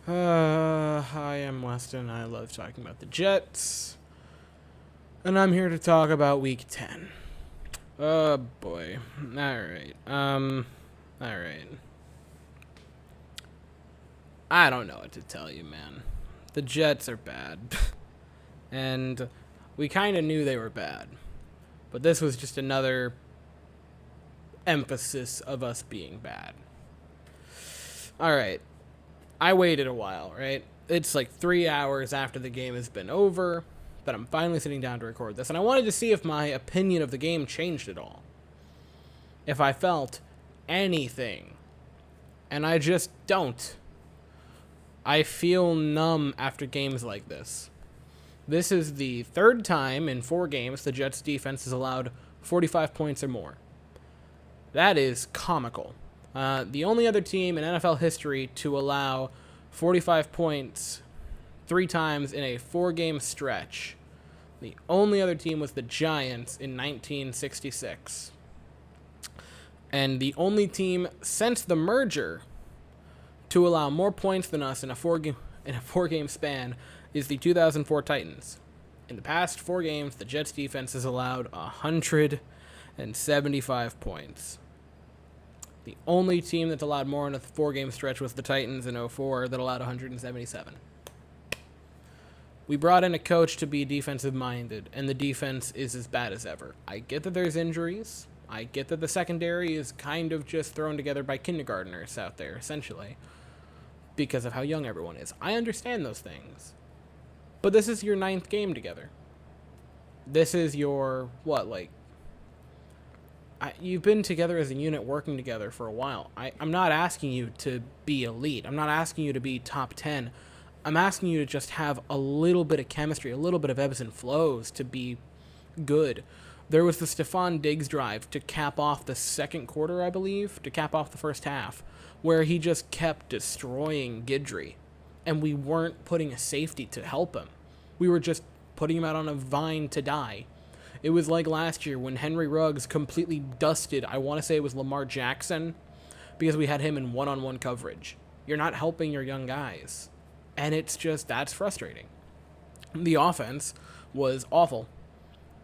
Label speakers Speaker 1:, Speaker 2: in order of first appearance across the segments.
Speaker 1: Hi, I'm Weston. I love talking about the Jets. And I'm here to talk about week 10. Oh boy. Alright. Alright. I don't know what to tell you, man. The Jets are bad. And we kind of knew they were bad. But this was just another emphasis of us being bad. Alright. I waited a while, right? It's like 3 hours after the game has been over that I'm finally sitting down to record this. And I wanted to see if my opinion of the game changed at all. If I felt anything. And I just don't. I feel numb after games like this. This is the third time in 4 games the Jets defense has allowed 45 points or more. That is comical. The only other team in NFL history to allow 45 points 3 times in a 4-game stretch. The only other team was the Giants in 1966. And the only team since the merger to allow more points than us in a 4-game span is the 2004 Titans. In the past 4 games, the Jets defense has allowed 175 points. The only team that's allowed more in a 4-game stretch was the Titans in 2004 that allowed 177. We brought in a coach to be defensive-minded, and the defense is as bad as ever. I get that there's injuries. I get that the secondary is kind of just thrown together by kindergartners out there, essentially, because of how young everyone is. I understand those things. But this is your 9th game together. This is your, you've been together as a unit working together for a while. I'm not asking you to be elite. I'm not asking you to be top 10. I'm asking you to just have a little bit of chemistry, a little bit of ebbs and flows to be good. There was the Stephon Diggs drive to cap off the second quarter, I believe, to cap off the first half, where he just kept destroying Guidry. And we weren't putting a safety to help him. We were just putting him out on a vine to die. It was like last year when Henry Ruggs completely dusted, I want to say it was Lamar Jackson, because we had him in one-on-one coverage. You're not helping your young guys. And it's just, that's frustrating. The offense was awful.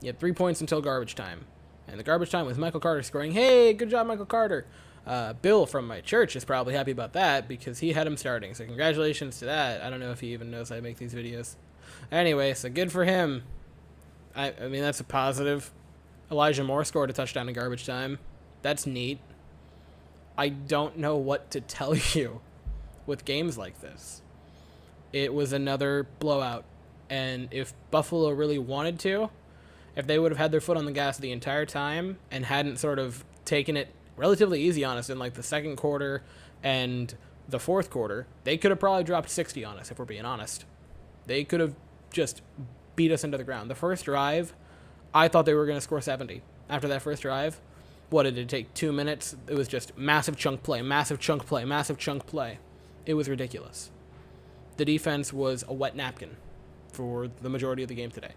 Speaker 1: You had 3 points until garbage time. And the garbage time was Michael Carter scoring, hey, good job, Michael Carter. Bill from my church is probably happy about that because he had him starting. So congratulations to that. I don't know if he even knows I make these videos. Anyway, so good for him. I mean, that's a positive. Elijah Moore scored a touchdown in garbage time. That's neat. I don't know what to tell you with games like this. It was another blowout. And if Buffalo really wanted to, if they would have had their foot on the gas the entire time and hadn't sort of taken it relatively easy on us in like the second quarter and the fourth quarter, they could have probably dropped 60 on us, if we're being honest. They could have just beat us into the ground. The first drive, I thought they were going to score 70. After that first drive, what did it take? 2 minutes? It was just massive chunk play, massive chunk play, massive chunk play. It was ridiculous. The defense was a wet napkin for the majority of the game today.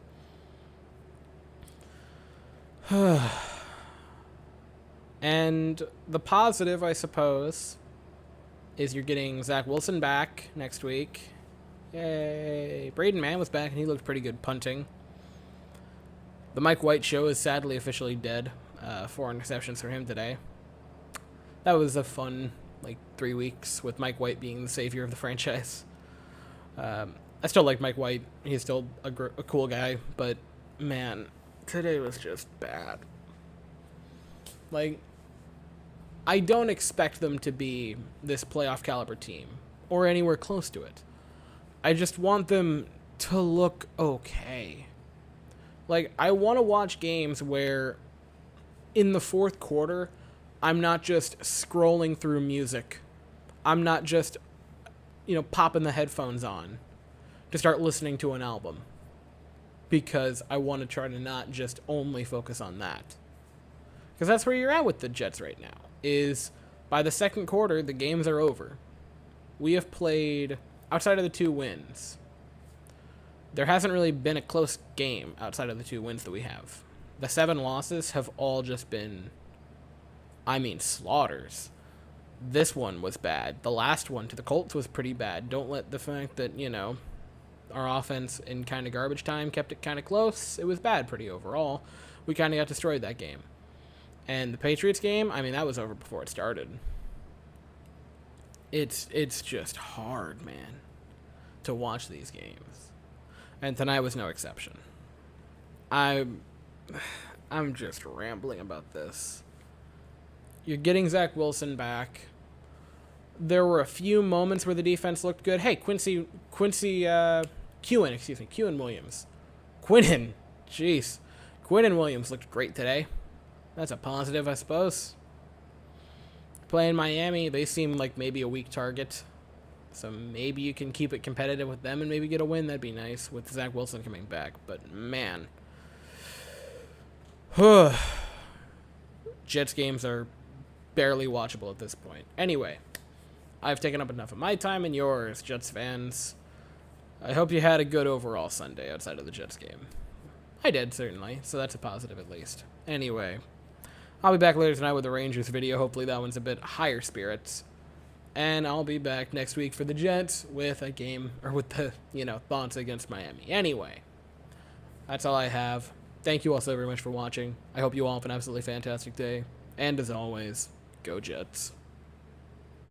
Speaker 1: And the positive, I suppose, is you're getting Zach Wilson back next week. Yay. Braden Mann was back, and he looked pretty good punting. The Mike White show is sadly officially dead. 4 interceptions for him today. That was a fun, 3 weeks with Mike White being the savior of the franchise. I still like Mike White. He's still a cool guy, but, man, today was just bad. I don't expect them to be this playoff caliber team, or anywhere close to it. I just want them to look okay. I want to watch games where, in the fourth quarter, I'm not just scrolling through music. I'm not just, popping the headphones on to start listening to an album. Because I want to try to not just only focus on that. Because that's where you're at with the Jets right now, is by the second quarter, the games are over. We have played, outside of the 2 wins, there hasn't really been a close game outside of the 2 wins that we have. The 7 losses have all just been, slaughters. This one was bad. The last one to the Colts was pretty bad. Don't let the fact that, our offense in kind of garbage time kept it kind of close. It was bad pretty overall. We kind of got destroyed that game. And the Patriots game, I mean, that was over before it started. It's just hard, man, to watch these games. And tonight was no exception. I'm just rambling about this. You're getting Zach Wilson back. There were a few moments where the defense looked good. Hey, Quinton Williams. Quinnen Williams looked great today. That's a positive, I suppose. Playing Miami, they seem like maybe a weak target. So maybe you can keep it competitive with them and maybe get a win. That'd be nice with Zach Wilson coming back. But, man. Jets games are barely watchable at this point. Anyway, I've taken up enough of my time and yours, Jets fans. I hope you had a good overall Sunday outside of the Jets game. I did, certainly, so that's a positive at least. Anyway, I'll be back later tonight with the Rangers video. Hopefully that one's a bit higher spirits. And I'll be back next week for the Jets with a game, or with the, thoughts against Miami. Anyway, that's all I have. Thank you all so very much for watching. I hope you all have an absolutely fantastic day. And as always, go Jets.